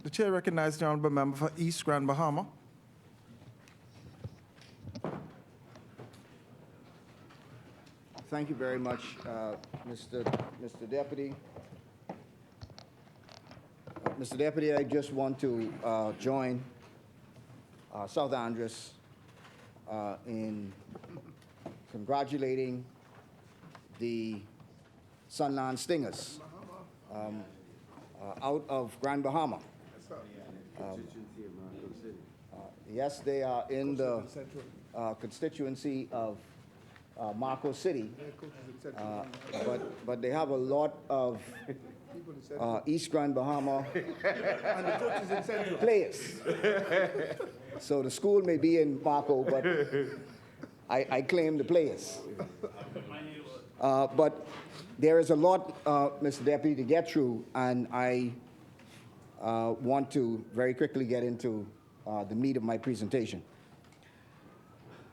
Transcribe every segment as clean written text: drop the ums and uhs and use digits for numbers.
The chair recognizes the honorable member for East Grand Bahama. Thank you very much, Mr. Deputy. Mr. Deputy, I just want to join South Andres in congratulating the Sunland Stingers out of Grand Bahama. Yes, they are in the constituency of Marco City, but they have a lot of East Grand Bahama players. So the school may be in Marco, but I claim the players. But there is a lot, Mr. Deputy, to get through, and I want to very quickly get into the meat of my presentation.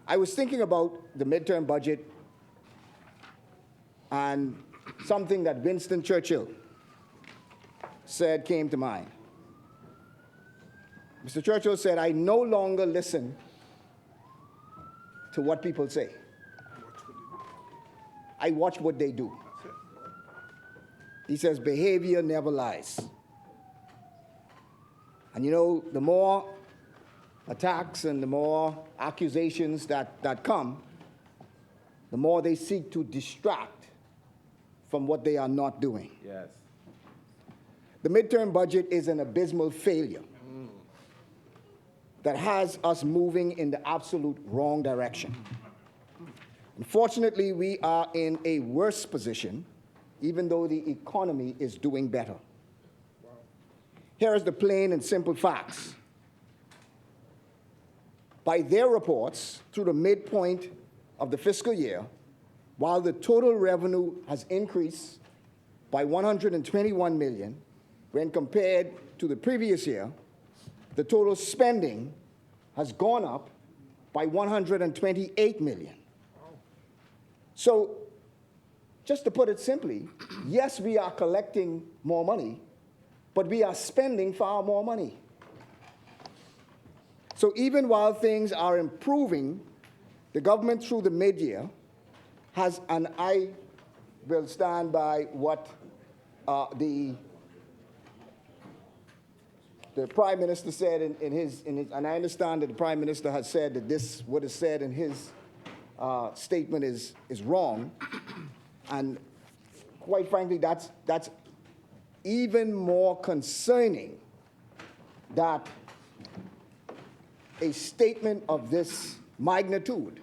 I was thinking about the midterm budget and something that Winston Churchill said came to mind. Mr. Churchill said, "I no longer listen to what people say. I watch what they do." He says, behavior never lies. And you know, the more attacks and the more accusations that come, the more they seek to distract from what they are not doing. Yes. The midterm budget is an abysmal failure that has us moving in the absolute wrong direction. Unfortunately, we are in a worse position, even though the economy is doing better. Here is the plain and simple facts. By their reports, through the midpoint of the fiscal year, while the total revenue has increased by $121 million when compared to the previous year, the total spending has gone up by $128 million. So, just to put it simply, yes, we are collecting more money, but we are spending far more money. So even while things are improving, the government through the mid-year has, and I will stand by what the Prime Minister said in his, and I understand that the Prime Minister has said that this, what is said in his statement is wrong, and quite frankly, that's even more concerning that a statement of this magnitude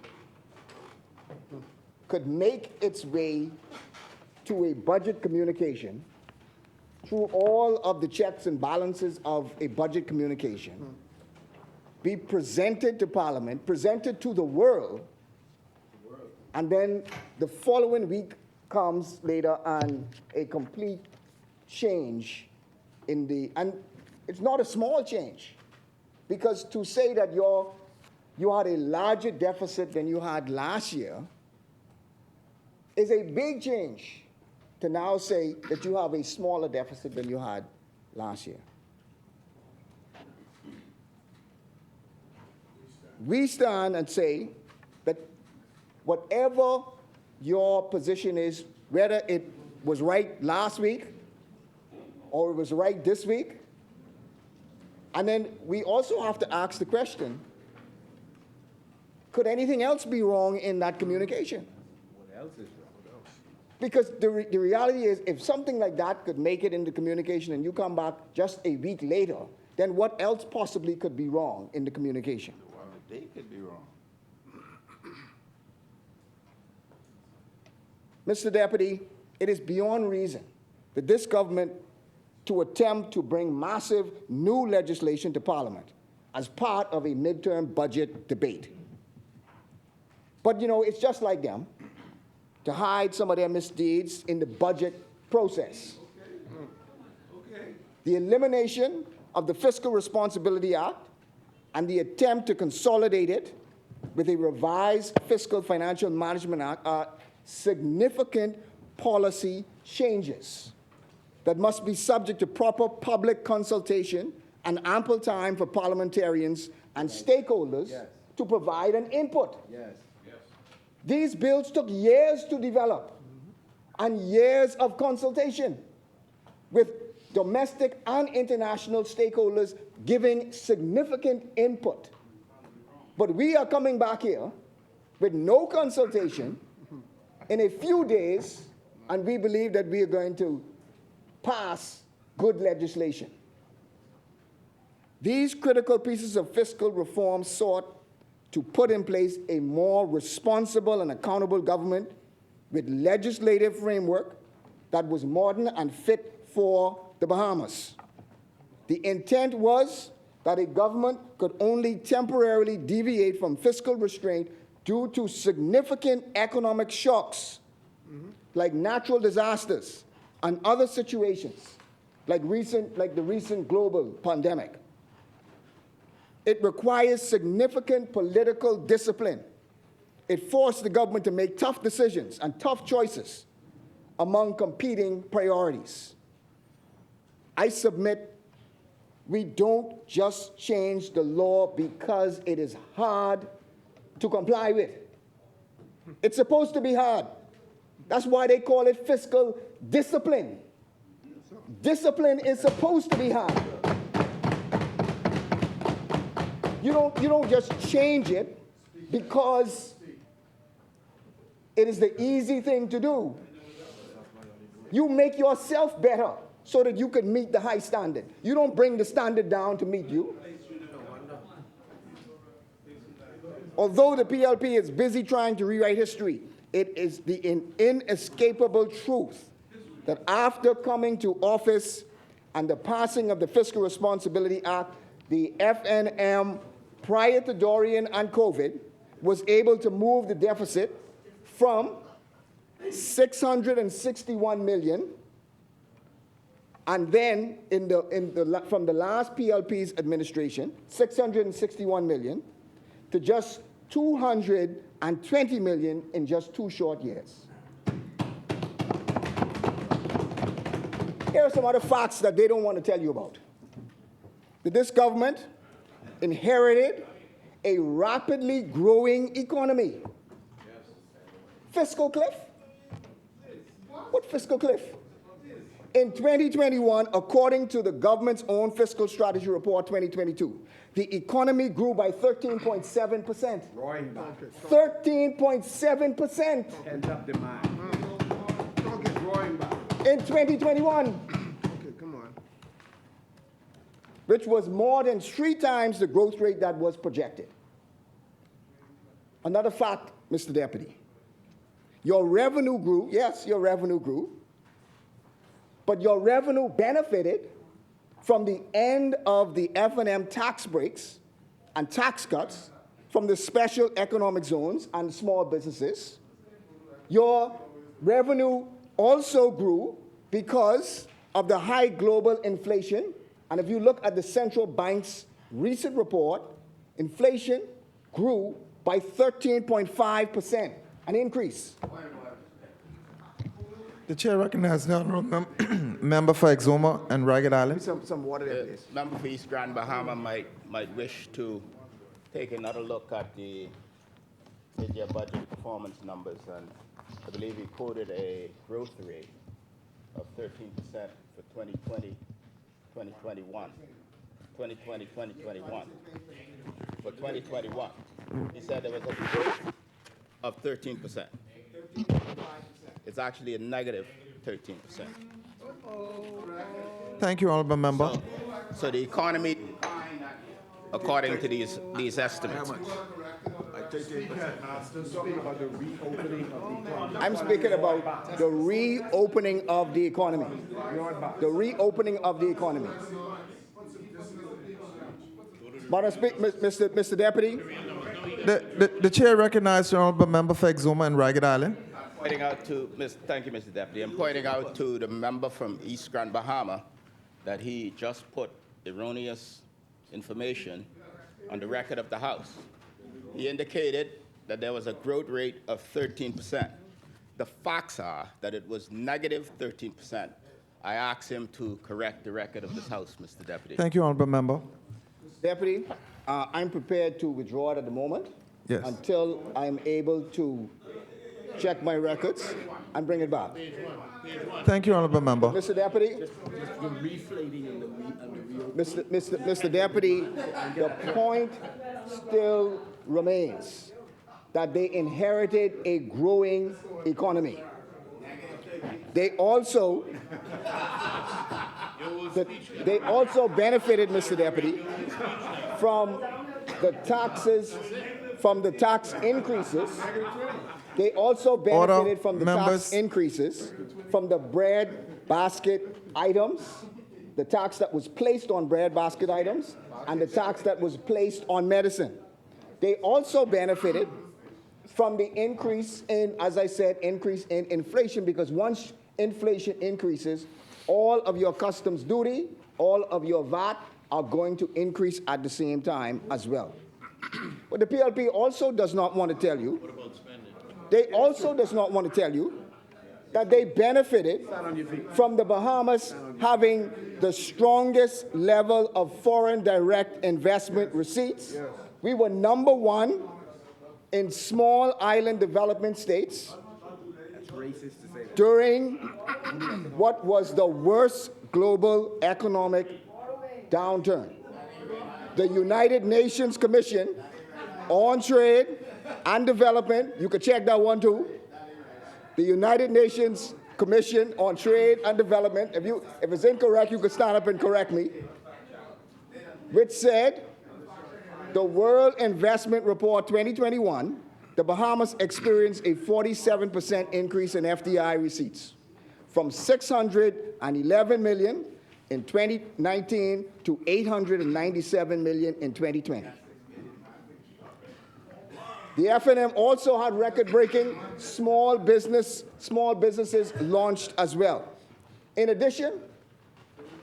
could make its way to a budget communication through all of the checks and balances of a budget communication, be presented to Parliament, presented to the world, and then the following week comes later and a complete change in the, and it's not a small change, because to say that you had a larger deficit than you had last year is a big change to now say that you have a smaller deficit than you had last year. We stand and say that whatever your position is, whether it was right last week or it was right this week, and then we also have to ask the question, could anything else be wrong in that communication? What else is wrong? Because the reality is, if something like that could make it into communication and you come back just a week later, then what else possibly could be wrong in the communication? Well, the date could be wrong. Mr. Deputy, it is beyond reason that this government to attempt to bring massive new legislation to Parliament as part of a midterm budget debate. But you know, it's just like them to hide some of their misdeeds in the budget process. Okay. The elimination of the Fiscal Responsibility Act and the attempt to consolidate it with a revised Fiscal Financial Management Act are significant policy changes that must be subject to proper public consultation and ample time for parliamentarians and stakeholders to provide an input. Yes. These bills took years to develop and years of consultation with domestic and international stakeholders giving significant input. But we are coming back here with no consultation in a few days, and we believe that we are going to pass good legislation. These critical pieces of fiscal reform sought to put in place a more responsible and accountable government with legislative framework that was modern and fit for the Bahamas. The intent was that a government could only temporarily deviate from fiscal restraint due to significant economic shocks, like natural disasters and other situations, like the recent global pandemic. It requires significant political discipline. It forced the government to make tough decisions and tough choices among competing priorities. I submit we don't just change the law because it is hard to comply with. It's supposed to be hard. That's why they call it fiscal discipline. Discipline is supposed to be hard. You don't just change it because it is the easy thing to do. You make yourself better so that you can meet the high standard. You don't bring the standard down to meet you. Although the PLP is busy trying to rewrite history, it is the inescapable truth that after coming to office and the passing of the Fiscal Responsibility Act, the FNM, prior to Dorian and COVID, was able to move the deficit from 661 million, and then from the last PLP's administration, 661 million, to just 220 million in just 2 short years. Here are some other facts that they don't want to tell you about. That this government inherited a rapidly growing economy. Fiscal cliff? What fiscal cliff? In 2021, according to the government's own Fiscal Strategy Report 2022, the economy grew by 13.7%. Roaring back. 13.7%. Pent-up demand. Roaring back. In 2021. Okay, come on. Which was more than 3 times the growth rate that was projected. Another fact, Mr. Deputy. Your revenue grew, yes, your revenue grew, but your revenue benefited from the end of the F&M tax breaks and tax cuts from the special economic zones and small businesses. Your revenue also grew because of the high global inflation. And if you look at the central bank's recent report, inflation grew by 13.5%, an increase. The chair recognizes the honorable member for Exuma and Ragged Island. Some water there, please. Member for East Grand Bahama might wish to take another look at the mid-year budget performance numbers, and I believe he quoted a growth rate of 13% for 2020, 2021. 2020, 2021. For 2021, he said there was a growth of 13%. It's actually a negative 13%. Thank you, honorable member. So the economy, according to these estimates, I'm speaking about the reopening of the economy. The reopening of the economy. But I speak, Mr. Deputy. The chair recognizes the honorable member for Exuma and Ragged Island. pointing out to, thank you, Mr. Deputy. I'm pointing out to the member from East Grand Bahama that he just put erroneous information on the record of the House. He indicated that there was a growth rate of 13%. The facts are that it was negative 13%. I ask him to correct the record of this House, Mr. Deputy. Thank you, Honorable Member. Deputy, I'm prepared to withdraw it at the moment. Yes. Until I'm able to check my records and bring it back. Thank you, Honorable Member. Mr. Deputy, Mr. Deputy, the point still remains that they inherited a growing economy. They also benefited, Mr. Deputy, from the taxes, from the tax increases. They also benefited from the tax increases, from the bread basket items, the tax that was placed on bread basket items, and the tax that was placed on medicine. They also benefited from the increase in, as I said, increase in inflation, because once inflation increases, all of your customs duty, all of your VAT are going to increase at the same time as well. But the PLP also does not want to tell you, they also does not want to tell you that they benefited from the Bahamas having the strongest level of foreign direct investment receipts. Yes. We were #1 in small island development states during what was the worst global economic downturn. The United Nations Commission on Trade and Development, you can check that one too. The United Nations Commission on Trade and Development, if it's incorrect, you can stand up and correct me, which said, the World Investment Report 2021, the Bahamas experienced a 47% increase in FDI receipts, from 611 million in 2019 to 897 million in 2020. The FNM also had record-breaking small businesses launched as well. In addition,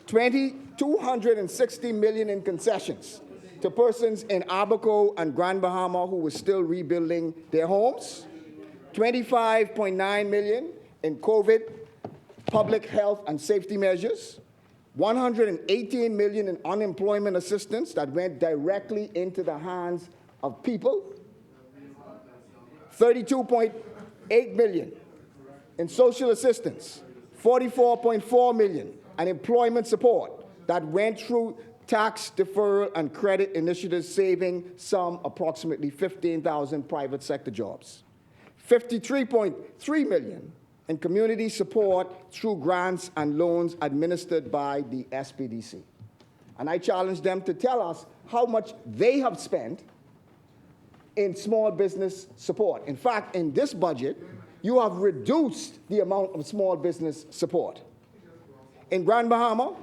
260 million in concessions to persons in Abaco and Grand Bahama who were still rebuilding their homes, 25.9 million in COVID public health and safety measures, 118 million in unemployment assistance that went directly into the hands of people, 32.8 million in social assistance, 44.4 million in employment support that went through tax deferral and credit initiatives, saving some approximately 15,000 private sector jobs, 53.3 million in community support through grants and loans administered by the SPDC. And I challenge them to tell us how much they have spent in small business support. In fact, in this budget, you have reduced the amount of small business support. In Grand Bahama,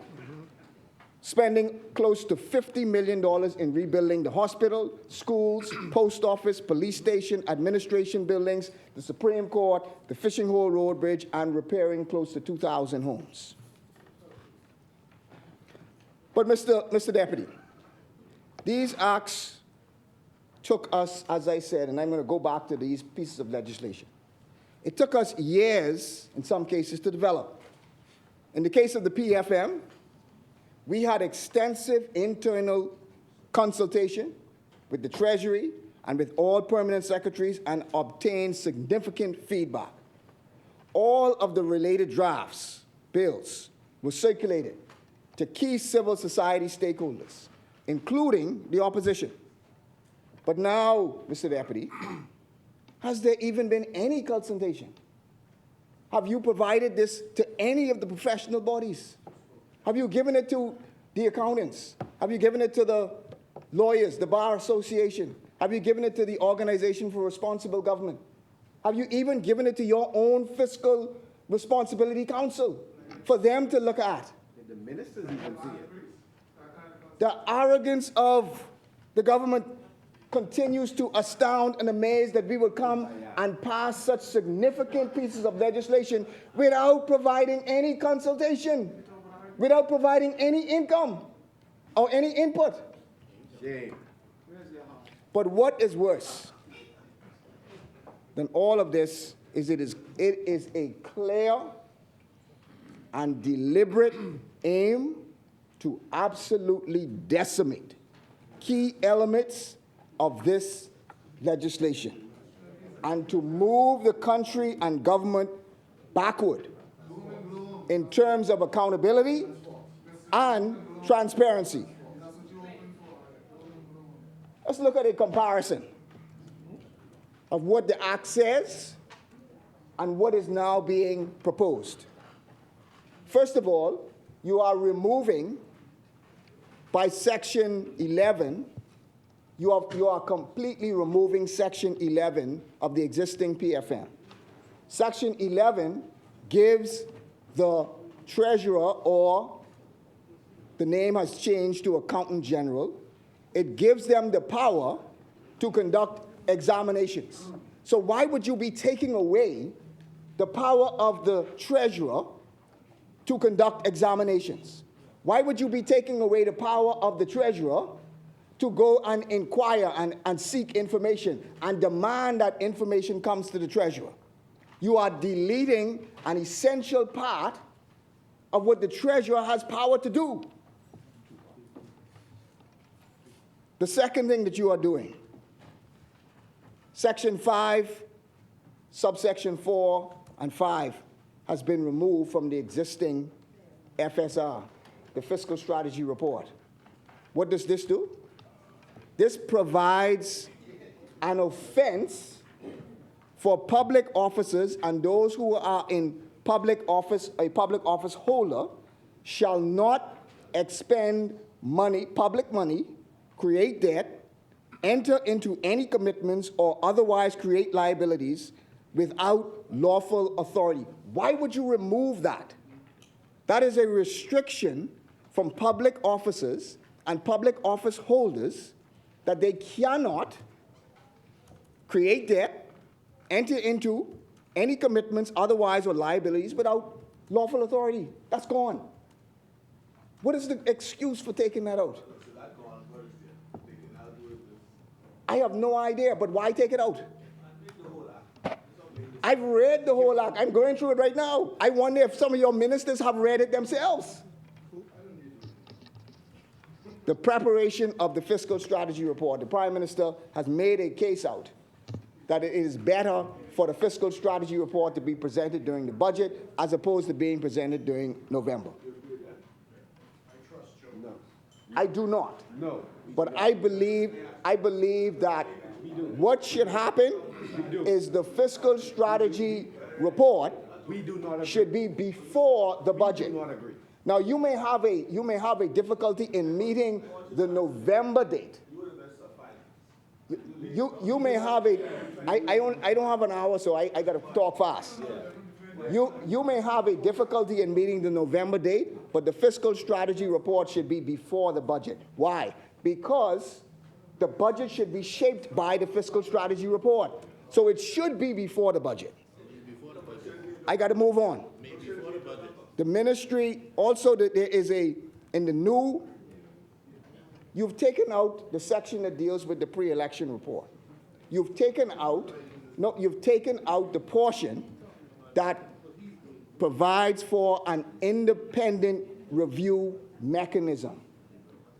spending close to $50 million in rebuilding the hospital, schools, post office, police station, administration buildings, the Supreme Court, the Fishing Hole Road Bridge, and repairing close to 2,000 homes. But Mr. Deputy, these acts took us, as I said, and I'm going to go back to these pieces of legislation. It took us years, in some cases, to develop. In the case of the PFM, we had extensive internal consultation with the Treasury and with all permanent secretaries and obtained significant feedback. All of the related drafts, bills, were circulated to key civil society stakeholders, including the opposition. But now, Mr. Deputy, has there even been any consultation? Have you provided this to any of the professional bodies? Have you given it to the accountants? Have you given it to the lawyers, the Bar Association? Have you given it to the Organization for Responsible Government? Have you even given it to your own Fiscal Responsibility Council for them to look at? Did the ministers even see it? The arrogance of the government continues to astound and amaze that we will come and pass such significant pieces of legislation without providing any consultation, without providing any income or any input. Shame. But what is worse than all of this is it is a clear and deliberate aim to absolutely decimate key elements of this legislation and to move the country and government backward in terms of accountability and transparency. Let's look at a comparison of what the Act says and what is now being proposed. First of all, you are removing, by Section 11, you are completely removing Section 11 of the existing PFM. Section 11 gives the treasurer, or the name has changed to Accountant General, it gives them the power to conduct examinations. So why would you be taking away the power of the treasurer to conduct examinations? Why would you be taking away the power of the treasurer to go and inquire and seek information and demand that information comes to the treasurer? You are deleting an essential part of what the treasurer has power to do. The second thing that you are doing, Section 5, subsection 4 and 5 has been removed from the existing FSR, the Fiscal Strategy Report. What does this do? This provides an offense for public officers, and those who are in public office, a public office holder, shall not expend money, public money, create debt, enter into any commitments, or otherwise create liabilities without lawful authority. Why would you remove that? That is a restriction from public officers and public office holders that they cannot create debt, enter into any commitments, otherwise, or liabilities without lawful authority. That's gone. What is the excuse for taking that out? I have no idea, but why take it out? I've read the whole act. I'm going through it right now. I wonder if some of your ministers have read it themselves. The preparation of the Fiscal Strategy Report, the Prime Minister has made a case out that it is better for the Fiscal Strategy Report to be presented during the budget as opposed to being presented during November. No. I do not. No. But I believe that what should happen is the Fiscal Strategy Report We do not agree. should be before the budget. We do not agree. Now, you may have a difficulty in meeting the November date. You may have I don't have an hour, so I got to talk fast. You may have a difficulty in meeting the November date, but the Fiscal Strategy Report should be before the budget. Why? Because the budget should be shaped by the Fiscal Strategy Report. So it should be before the budget. I got to move on. The ministry, also there is in the new, you've taken out the section that deals with the pre-election report. You've taken out the portion that provides for an independent review mechanism.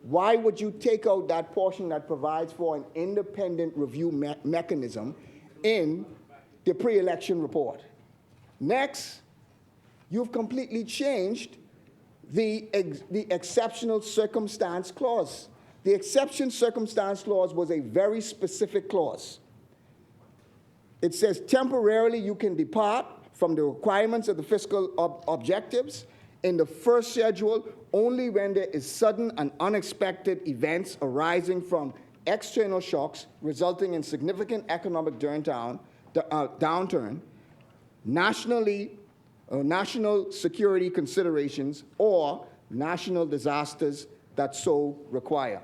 Why would you take out that portion that provides for an independent review mechanism in the pre-election report? Next, you've completely changed the exceptional circumstance clause. The exception circumstance clause was a very specific clause. It says temporarily you can depart from the requirements of the fiscal objectives in the first schedule only when there is sudden and unexpected events arising from external shocks resulting in significant economic downturn, national security considerations, or national disasters that so require.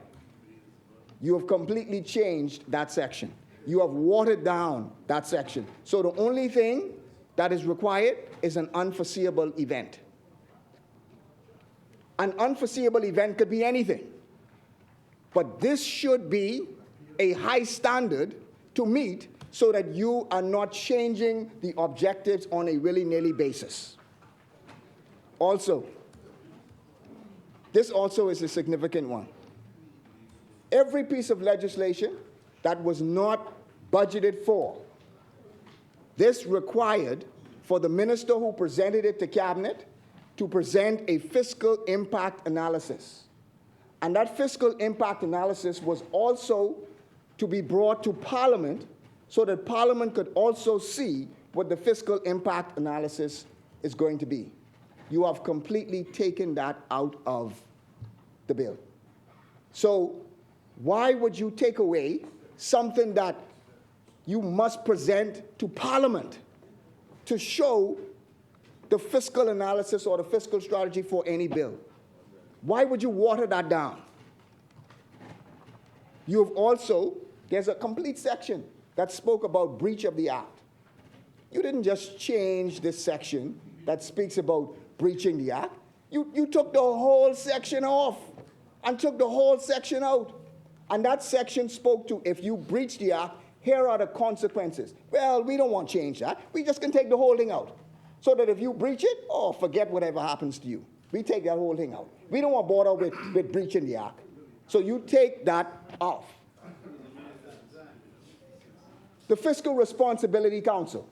You have completely changed that section. You have watered down that section. So the only thing that is required is an unforeseeable event. An unforeseeable event could be anything. But this should be a high standard to meet so that you are not changing the objectives on a willy-nilly basis. Also, this also is a significant one. Every piece of legislation that was not budgeted for, this required for the minister who presented it to cabinet to present a fiscal impact analysis. And that fiscal impact analysis was also to be brought to Parliament so that Parliament could also see what the fiscal impact analysis is going to be. You have completely taken that out of the bill. So why would you take away something that you must present to Parliament to show the fiscal analysis or the fiscal strategy for any bill? Why would you water that down? You have also, there's a complete section that spoke about breach of the act. You didn't just change this section that speaks about breaching the act. You took the whole section off and took the whole section out. And that section spoke to, if you breach the act, here are the consequences. Well, we don't want to change that. We just can take the whole thing out. So that if you breach it, oh, forget whatever happens to you. We take that whole thing out. We don't want to bother with breaching the act. So you take that off. The Fiscal Responsibility Council.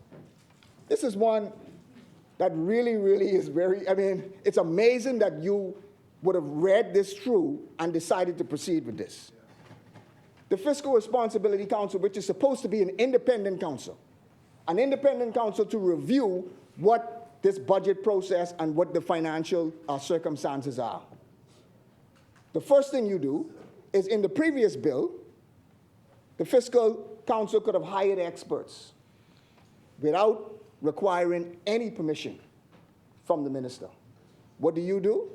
This is one that really, really is very, it's amazing that you would have read this through and decided to proceed with this. The Fiscal Responsibility Council, which is supposed to be an independent council to review what this budget process and what the financial circumstances are. The first thing you do is, in the previous bill, the Fiscal Council could have hired experts without requiring any permission from the minister. What do?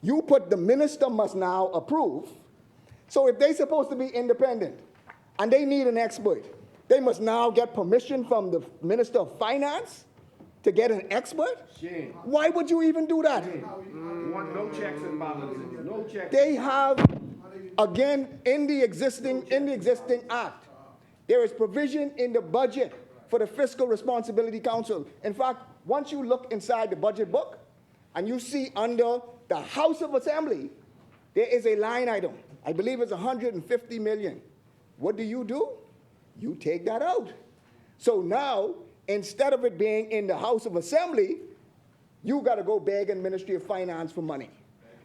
You put the minister must now approve. So if they're supposed to be independent and they need an expert, they must now get permission from the Minister of Finance to get an expert? Shame. Why would you even do that? Want no checks and balances. No checks. They have, again, in the existing act, there is provision in the budget for the Fiscal Responsibility Council. In fact, once you look inside the budget book and you see under the House of Assembly, there is a line item. I believe it's 150 million. What do? You take that out. So now, instead of it being in the House of Assembly, you got to go beg in Ministry of Finance for money.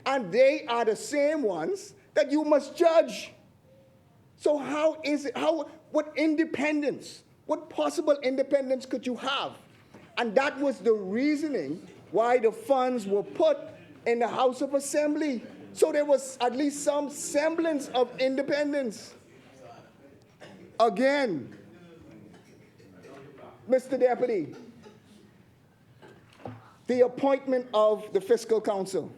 And they are the same ones that you must judge. So what independence, what possible independence could you have? And that was the reasoning why the funds were put in the House of Assembly. So there was at least some semblance of independence. Again, Mr. Deputy, the appointment of the Fiscal Council,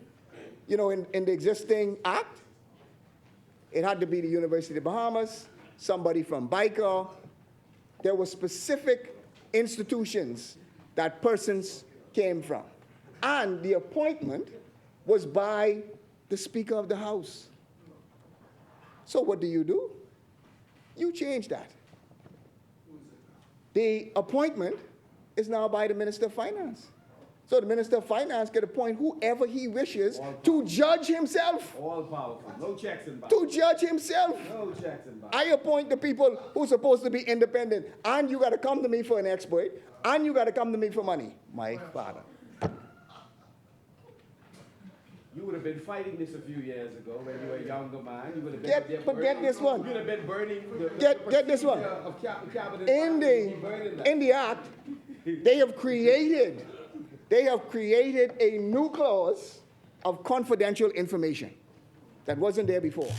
in the existing act, it had to be the University of the Bahamas, somebody from BICA. There were specific institutions that persons came from. And the appointment was by the Speaker of the House. So what do? You change that. The appointment is now by the Minister of Finance. So the Minister of Finance can appoint whoever he wishes to judge himself. All powerful. No checks and balances. To judge himself. No checks and balances. I appoint the people who are supposed to be independent, and you got to come to me for an expert, and you got to come to me for money. My father. You would have been fighting this a few years ago when you were a younger man. You would have been Get this one. You would have been burning Get this one. Of cabinet In the act, they have created a new clause of confidential information that wasn't there before.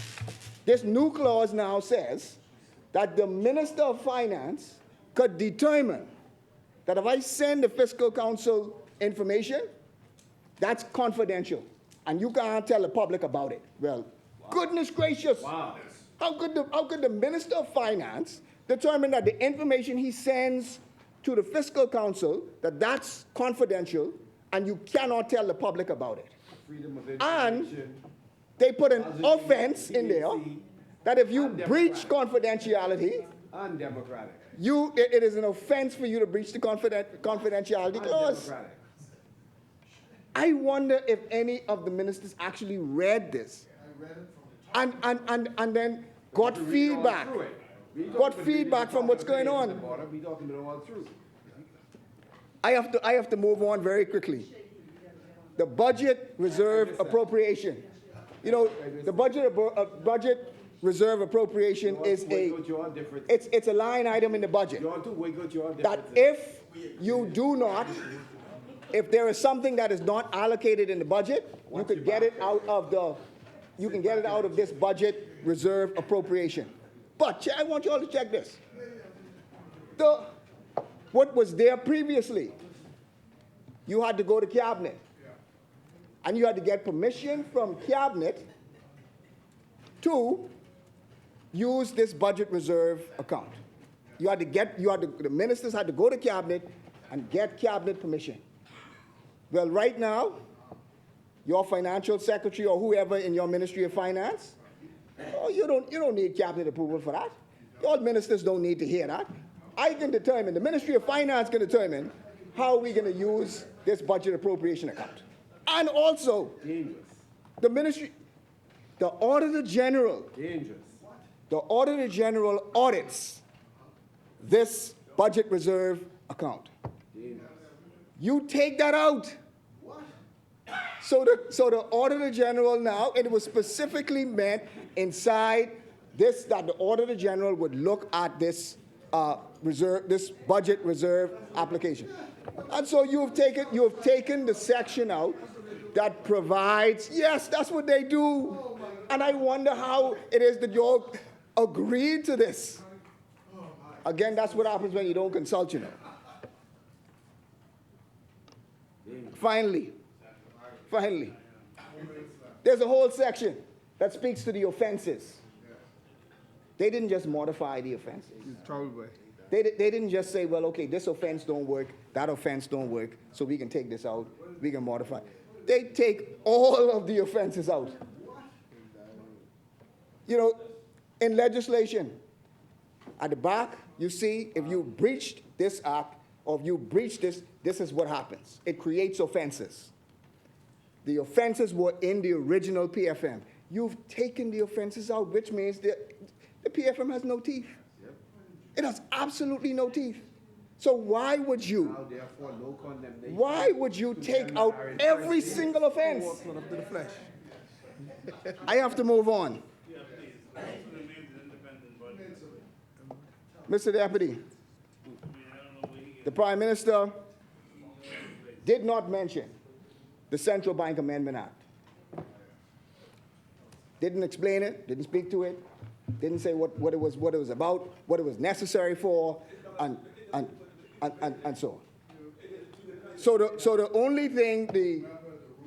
This new clause now says that the Minister of Finance could determine that if I send the Fiscal Council information, that's confidential, and you can't tell the public about it. Well, goodness gracious. Wow. How could the Minister of Finance determine that the information he sends to the Fiscal Council, that's confidential, and you cannot tell the public about it? Freedom of And information. they put an offense in there that if you breach confidentiality, Undemocratic. it is an offense for you to breach the confidentiality clause. Undemocratic. I wonder if any of the ministers actually read this. And then got To read all feedback. through it. We don't Got even feedback talk from what's about the going page at on. the bottom, we talking about all through. I have to move on very quickly. The budget reserve appropriation. You know, the budget reserve appropriation is it's a line item in the budget that if there is something that is not allocated in the budget, you can get it out of this budget reserve appropriation. But I want you all to check this. What was there previously, you had to go to cabinet. And you had to get permission from cabinet to use this budget reserve account. The ministers had to go to cabinet and get cabinet permission. Well, right now, your financial secretary or whoever in your Ministry of Finance, you don't need cabinet approval for that. Your ministers don't need to hear that. The Ministry of Finance can determine how we're going to use this budget appropriation account. And also, the Auditor General audits this budget reserve account. You take that out. So the Auditor General now, it was specifically meant inside this that the Auditor General would look at this this budget reserve application. And so you have taken the section out that provides, yes, that's what they do. And I wonder how it is that you all agreed to this. Again, that's what happens when you don't consult, you know. Finally, there's a whole section that speaks to the offenses. They didn't just modify the offenses. They didn't just say, well, okay, this offense don't work, that offense don't work, so we can take this out, we can modify. They take all of the offenses out. You know, in legislation, at the back, you see if you breached this act or if you breached this, this is what happens. It creates offenses. The offenses were in the original PFM. You've taken the offenses out, which means the PFM has no teeth. It has absolutely no teeth. So why would you take out every single offense? I have to move on. Mr. Deputy, the Prime Minister did not mention the Central Bank Amendment Act. Didn't explain it, didn't speak to it, didn't say what it was about, what it was necessary for, and so on. So the only thing,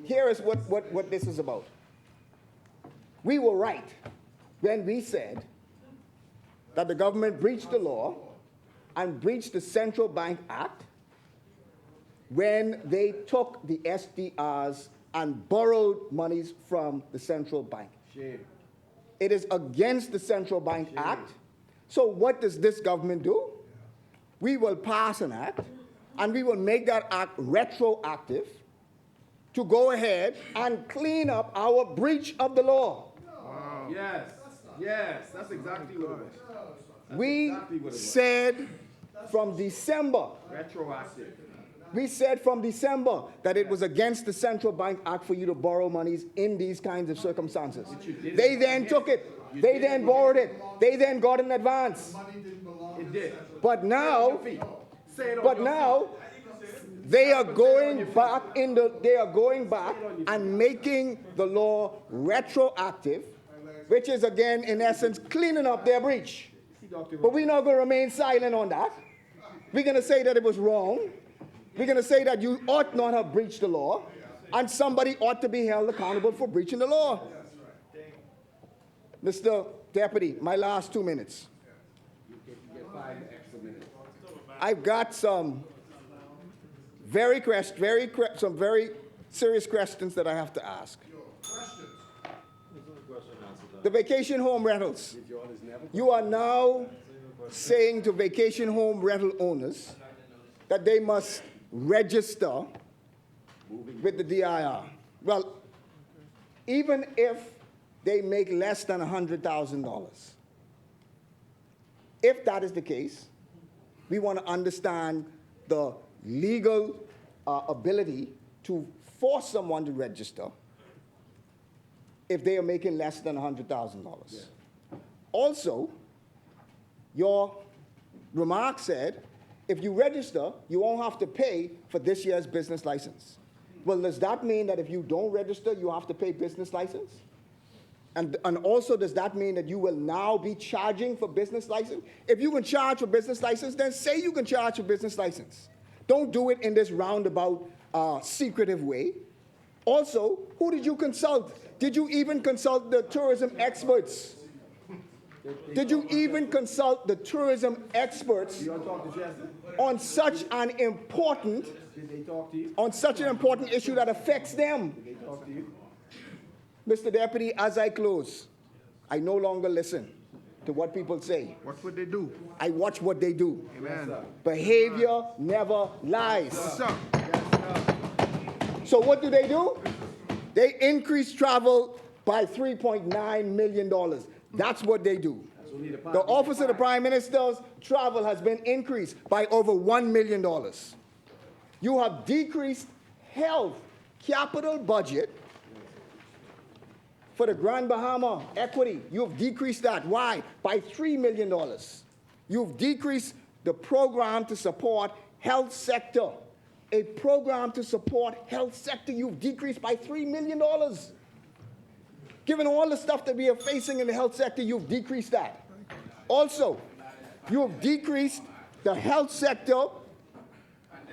here is what this is about. We were right when we said that the government breached the law and breached the Central Bank Act when they took the SDRs and borrowed monies from the central bank. Shame. It is against the Central Bank Act. So what does this government do? We will pass an act, and we will make that act retroactive to go ahead and clean up our breach of the law. Wow. Yes, that's exactly what it was. We said from December. Retroactive. We said from December that it was against the Central Bank Act for you to borrow monies in these kinds of circumstances. They then took it. They then borrowed it. They then got in advance. It did. But now they are going back and making the law retroactive, which is again, in essence, cleaning up their breach. But we're not going to remain silent on that. We're going to say that it was wrong. We're going to say that you ought not have breached the law, and somebody ought to be held accountable for breaching the law. Mr. Deputy, my last 2 minutes. You get 5 extra minutes. I've got some very serious questions that I have to ask. The vacation home rentals. You are now saying to vacation home rental owners that they must register with the DIR. Well, even if they make less than $100,000, if that is the case, we want to understand the legal ability to force someone to register if they are making less than $100,000. Also, your remark said, if you register, you won't have to pay for this year's business license. Well, does that mean that if you don't register, you have to pay business license? And also, does that mean that you will now be charging for business license? If you can charge for business license, then say you can charge for business license. Don't do it in this roundabout, secretive way. Also, who did you consult? Did you even consult the tourism experts? Did you even consult the tourism experts You want to talk to Jesse? on such an important, Did they talk to you? on such an important issue that affects them? Did they talk to you? Mr. Deputy, as I close, I no longer listen to what people say. What would they do? I watch what they do. Amen. Behavior never lies. Yes, sir. So what do? They increase travel by $3.9 million. That's what they do. The Office of the Prime Minister's travel has been increased by over $1 million. You have decreased health capital budget for the Grand Bahama Equity. You've decreased that. Why? By $3 million. You've decreased the program to support health sector. A program to support health sector you've decreased by $3 million. Given all the stuff that we are facing in the health sector, you've decreased that. Also, you've decreased the health sector,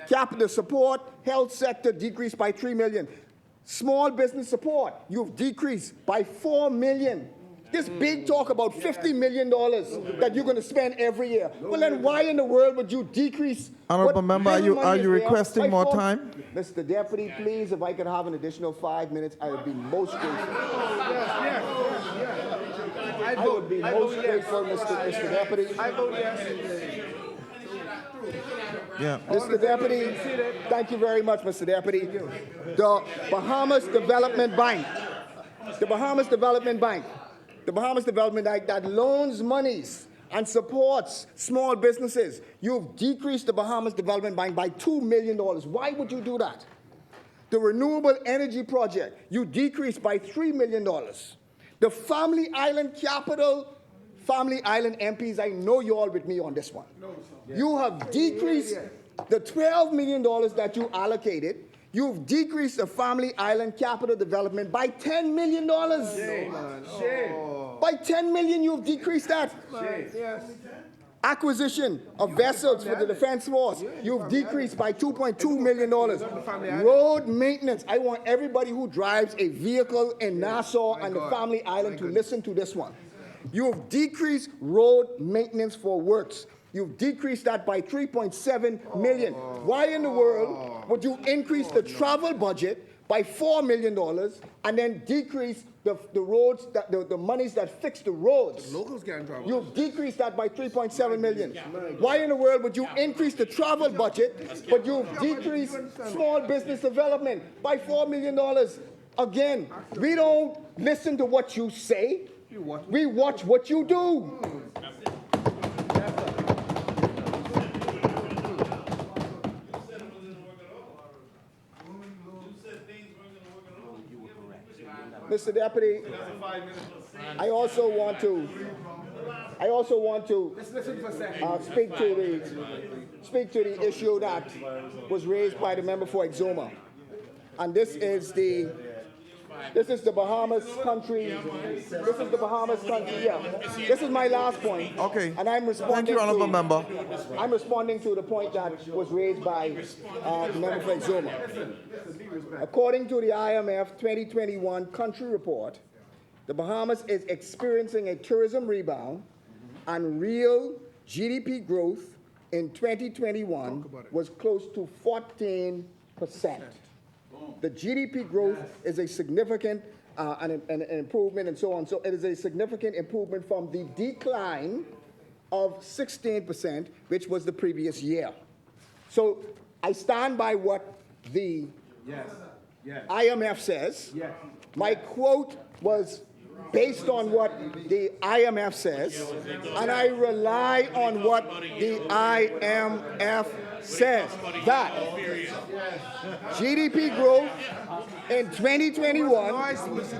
capital support, health sector decreased by $3 million. Small business support, you've decreased by $4 million. This big talk about $50 million that you're going to spend every year. Well, then why in the world would you decrease? Honorable member, are you money is there requesting by more four- time? Mr. Deputy, please, if I could have an additional 5 minutes, I would be most grateful. I would be most grateful, Mr. Deputy. I vote yes. Yeah. Mr. Deputy, thank you very much, Mr. Deputy. The Bahamas Development Bank, the Bahamas Development Bank that loans monies and supports small businesses. You've decreased the Bahamas Development Bank by $2 million. Why would you do that? The Renewable Energy Project, you decreased by $3 million. The Family Island Capital, Family Island MPs, I know you're all with me on this one. You have decreased the $12 million that you allocated. You've decreased the Family Island Capital Development by $10 million. By $10 million, you've decreased that. Yes. Acquisition of vessels for the Defense Force, you've decreased by $2.2 million. Road maintenance, I want everybody who drives a vehicle in Nassau and the Family Island to listen to this one. You've decreased road maintenance for works. You've decreased that by $3.7 million. Why in the world would you increase the travel budget by $4 million and then decrease the roads, the monies that fix the roads? Locals can't travel. You've decreased that by $3.7 million. Why in the world would you increase the travel budget, but you've decreased small business development by $4 million? Again, we don't listen to what you say. We watch what you do. Mr. Deputy, I also want to speak to the issue that was raised by the member for Exuma, and this is the Bahamas country. This is the Bahamas country. Yeah, this is my last point. Okay. And I'm responding. Thank you, honorable member. I'm responding to the point that was raised by the member for Exuma. According to the IMF 2021 country report, the Bahamas is experiencing a tourism rebound, and real GDP growth in 2021 was close to 14%. The GDP growth is a significant an improvement and so on. So it is a significant improvement from the decline of 16%, which was the previous year. So I stand by what the Yes. Yes. IMF says. Yes. My quote was based on what the IMF says, and I rely on what the IMF says. That GDP growth in 2021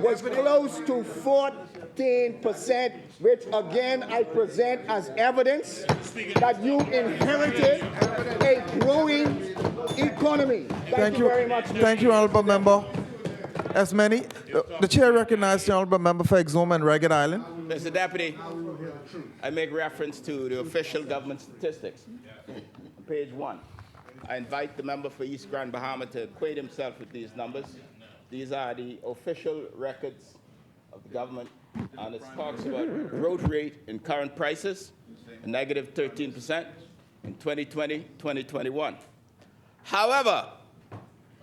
was close to 14%, which again I present as evidence that you inherited a growing economy. Thank you very much. Thank you, Honorable Member. As many, the chair recognizes the Honorable Member for Exuma and Ragged Island. Mr. Deputy, I make reference to the official government statistics. On page 1. I invite the member for East Grand Bahama to acquaint himself with these numbers. These are the official records of the government, and it talks about growth rate in current prices, a negative 13% in 2020, 2021. However,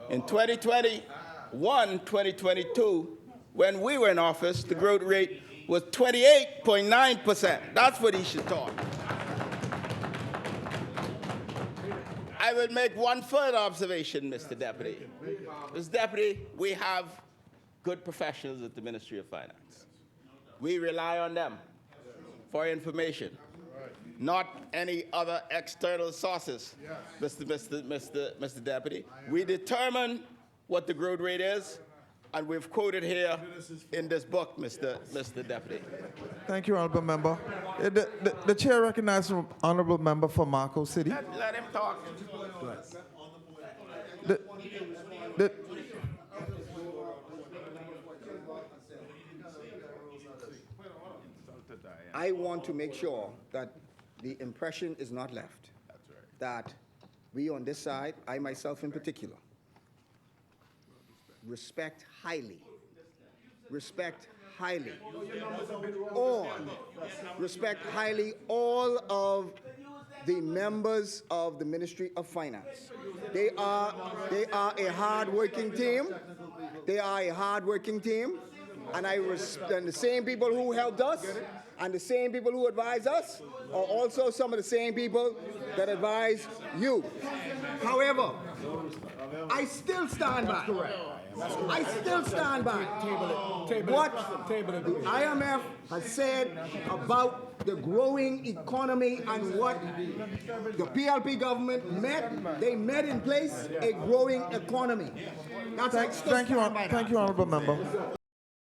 in 2022, when we were in office, the growth rate was 28.9%. That's what he should talk. I will make one further observation, Mr. Deputy. Mr. Deputy, we have good professionals at the Ministry of Finance. We rely on them for information, not any other external sources, Mr. Deputy. We determine what the growth rate is, and we've quoted here in this book, Mr. Deputy. Thank you, Honorable Member. The chair recognizes the Honorable Member for Marco City. Let him talk. The- I want to make sure that the impression is not left that we on this side, I myself in particular, respect highly all of the members of the Ministry of Finance. They are a hard-working team. And and the same people who helped us and the same people who advise us are also some of the same people that advise you. However, I still stand by. What the IMF has said about the growing economy and what the PLP government met. They met in place a growing economy. That's Thank you, Honorable Member.